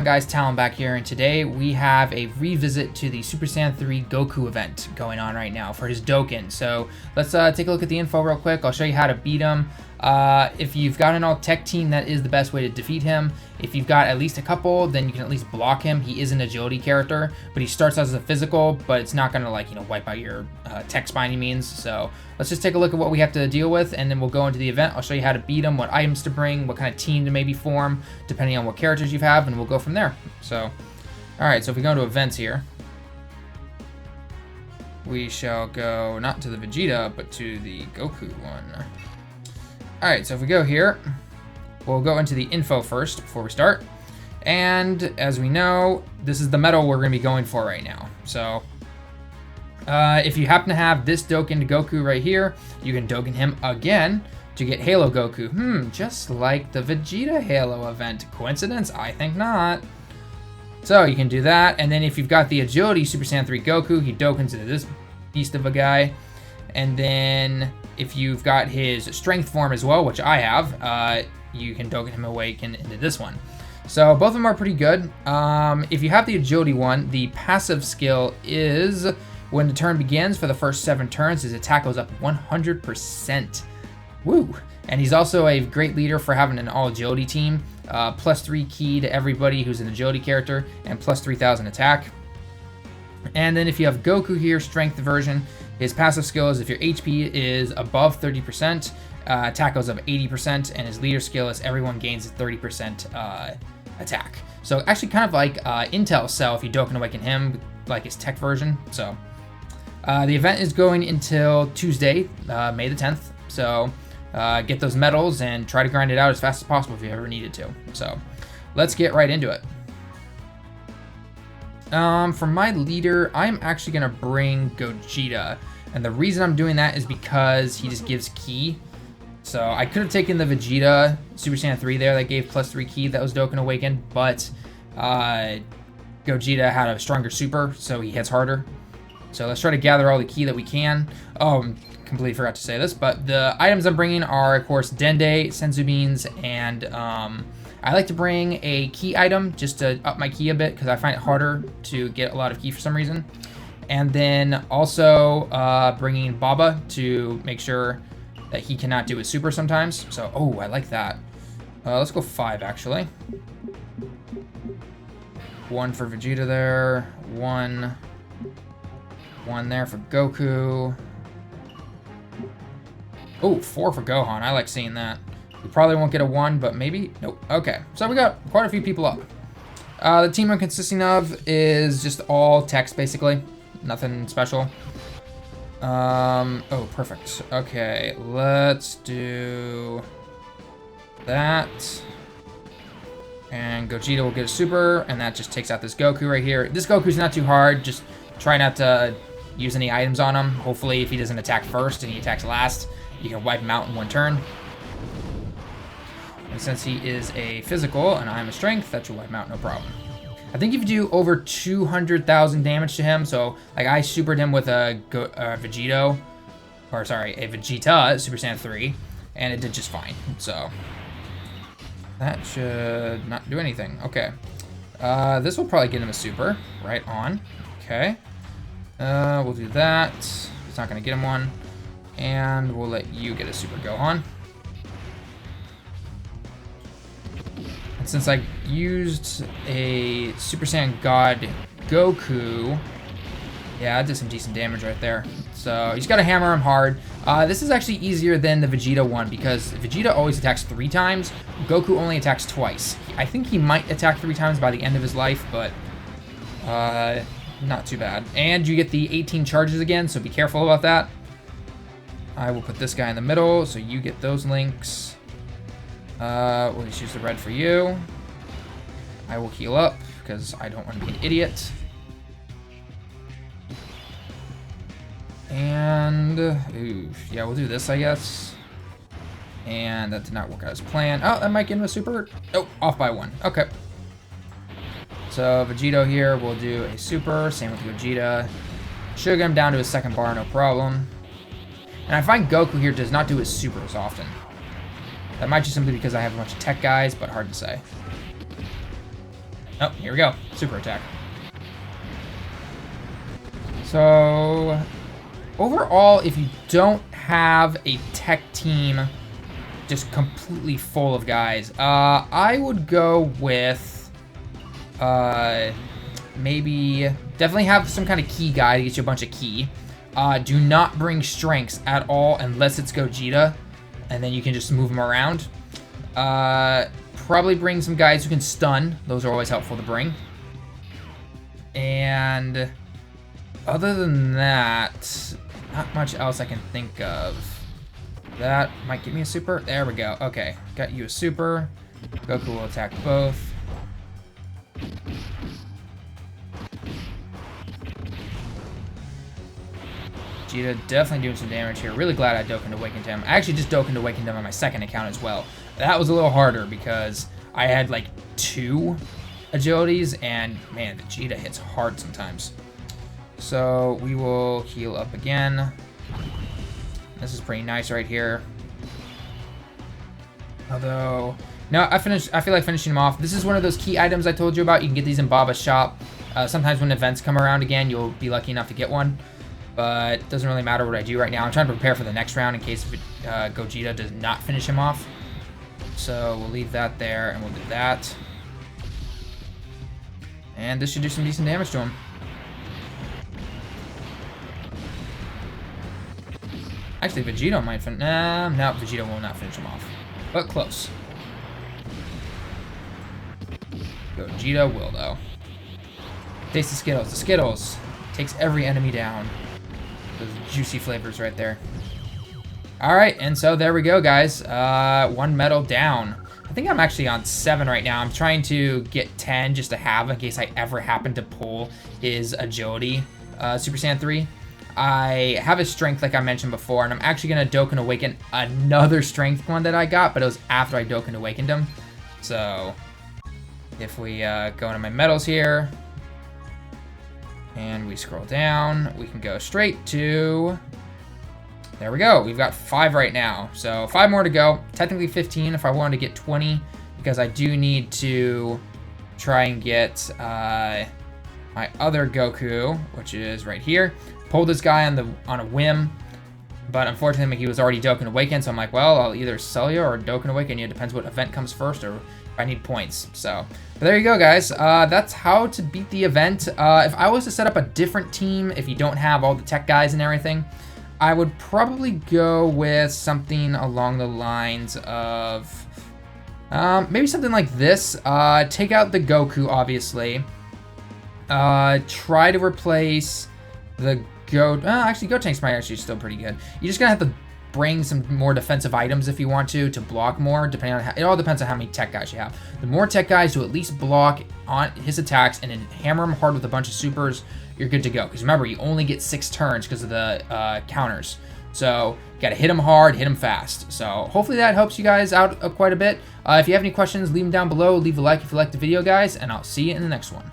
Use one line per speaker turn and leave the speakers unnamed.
on, guys? Talon back here, and today we have a revisit to the Super Saiyan 3 Goku event going on right now for his Dokkan. So let's take a look at the info real quick. I'll show you how to beat him. If you've got an all-tech team, that is the best way to defeat him. If you've got at least a couple, then you can at least block him. He is an agility character, but he starts as a physical, but it's not going to, like, you know, wipe out your techs by any means. So let's just take a look at what we have to deal with, and then we'll go into the event. I'll show you how to beat him, what items to bring, what kind of team to maybe form, depending on what characters you have, and we'll go from there. So, alright, so if we go into events here, we shall go not to the Vegeta, but to the Goku one. Alright, so if we go here, we'll go into the info first before we start. And as we know, this is the medal we're going to be going for right now. So if you happen to have this Dokkan Goku right here, you can Dokkan him again to get Halo Goku. Just like the Vegeta Halo event. Coincidence? I think not. So you can do that, and then if you've got the Agility Super Saiyan 3 Goku, he Dokkans into this beast of a guy. And then if you've got his Strength form as well, which I have, you can Dokkan him Awaken into this one. So both of them are pretty good. If you have the Agility one, the passive skill is when the turn begins for the first 7 turns, his attack goes up 100%. Woo! And he's also a great leader for having an all-agility team. +3 key to everybody who's an agility character, and plus 3,000 attack. And then if you have Goku here, Strength version, his passive skill is if your HP is above 30%, attack goes up 80%, and his leader skill is everyone gains 30% attack. So actually kind of like Intel Cell if you Dokkan Awaken him, like his tech version. So the event is going until Tuesday, May the 10th. So get those medals and try to grind it out as fast as possible if you ever needed to. So let's get right into it. For my leader, I'm actually going to bring Gogeta. And the reason I'm doing that is because he just gives ki. So I could have taken the Vegeta Super Saiyan 3 there that gave +3 ki that was Dokkan Awaken, but Gogeta had a stronger super, so he hits harder. So let's try to gather all the ki that we can. Oh, completely forgot to say this, but the items I'm bringing are, of course, Dende, Senzu Beans, and I like to bring a ki item just to up my ki a bit because I find it harder to get a lot of ki for some reason. And then also bringing Baba to make sure that he cannot do his super sometimes. So, oh, I like that. Let's go 5, actually. 1 for Vegeta there. 1 there for Goku. Oh, 4 for Gohan. I like seeing that. We probably won't get a 1, but maybe. Nope. Okay, so we got quite a few people up. The team I'm consisting of is just all text, basically. Nothing special. Oh, perfect. Okay, let's do that. And Gogeta will get a super, and that just takes out this Goku right here. This Goku's not too hard. Just try not to use any items on him. Hopefully, if he doesn't attack first and he attacks last, you can wipe him out in 1 turn. And since he is a physical and I'm a strength, that should wipe him out no problem. I think if you do over 200,000 damage to him, so like I supered him with a Vegeta Super Saiyan 3, and it did just fine. So that should not do anything. Okay, this will probably get him a super right on. Okay, we'll do that. It's not gonna get him one, and we'll let you get a super Gohan. And since I used a Super Saiyan God Goku, yeah, I did some decent damage right there. So he's got to hammer him hard. This is actually easier than the Vegeta one because Vegeta always attacks 3 times. Goku only attacks twice. I think he might attack 3 times by the end of his life, but not too bad. And you get the 18 charges again, so be careful about that. I will put this guy in the middle, so you get those links. We'll just use the red for you. I will heal up because I don't want to be an idiot. And yeah, we'll do this, I guess. And that did not work out as planned. Oh, that might get him a super. Oh, off by 1. Okay. So Vegito here will do a super. Same with Vegeta. Should get him down to his 2nd bar, no problem. And I find Goku here does not do his super as often. That might just simply because I have a bunch of tech guys, but hard to say. Oh, here we go. Super attack. So, overall, if you don't have a tech team just completely full of guys, I would go with maybe definitely have some kind of key guy to get you a bunch of key. Do not bring strengths at all unless it's Gogeta, and then you can just move them around. Probably bring some guys who can stun. Those are always helpful to bring. And other than that, not much else I can think of. That might give me a super. There we go. Okay, got you a super. Goku will attack both. Vegeta definitely doing some damage here. Really glad I Dokkan Awakened him. I actually just Dokkan Awakened him on my second account as well. That was a little harder because I had like 2 agilities, and man, Vegeta hits hard sometimes. So we will heal up again. This is pretty nice right here. Although, no, I feel like finishing him off. This is one of those key items I told you about. You can get these in Baba's shop. Sometimes when events come around again, you'll be lucky enough to get one. But it doesn't really matter what I do right now. I'm trying to prepare for the next round in case Gogeta does not finish him off. So we'll leave that there, and we'll do that. And this should do some decent damage to him. Actually, Vegeta might finish. No, Vegeta will not finish him off. But close. Gogeta will, though. Taste the Skittles. The Skittles takes every enemy down. Those juicy flavors right there. Alright, and so there we go, guys. 1 medal down. I think I'm actually on 7 right now. I'm trying to get 10 just to have in case I ever happen to pull his agility Super Saiyan 3. I have his strength like I mentioned before, and I'm actually going to Dokkan Awaken another strength one that I got, but it was after I Dokkan Awakened him. So, if we go into my medals here, and we scroll down, we can go straight to... There we go. We've got 5 right now. So 5 more to go. Technically 15 if I wanted to get 20, because I do need to try and get my other Goku, which is right here. Pulled this guy on a whim, but unfortunately he was already Dokkan Awakened, so I'm like, well, I'll either sell you or Dokkan Awaken you. It depends what event comes first or if I need points. So, but there you go, guys. That's how to beat the event. If I was to set up a different team, if you don't have all the tech guys and everything, I would probably go with something along the lines of maybe something like this. Take out the Goku, obviously. Try to replace the actually, Gotenks might actually still pretty good. You're just gonna have to bring some more defensive items if you want to block more, depending on how, it all depends on how many tech guys you have. The more tech guys to at least block on his attacks and then hammer him hard with a bunch of supers, you're good to go. Because remember, you only get 6 turns because of the counters. So you gotta hit him hard, hit him fast. So hopefully that helps you guys out quite a bit. If you have any questions, leave them down below. Leave a like if you liked the video, guys, and I'll see you in the next one.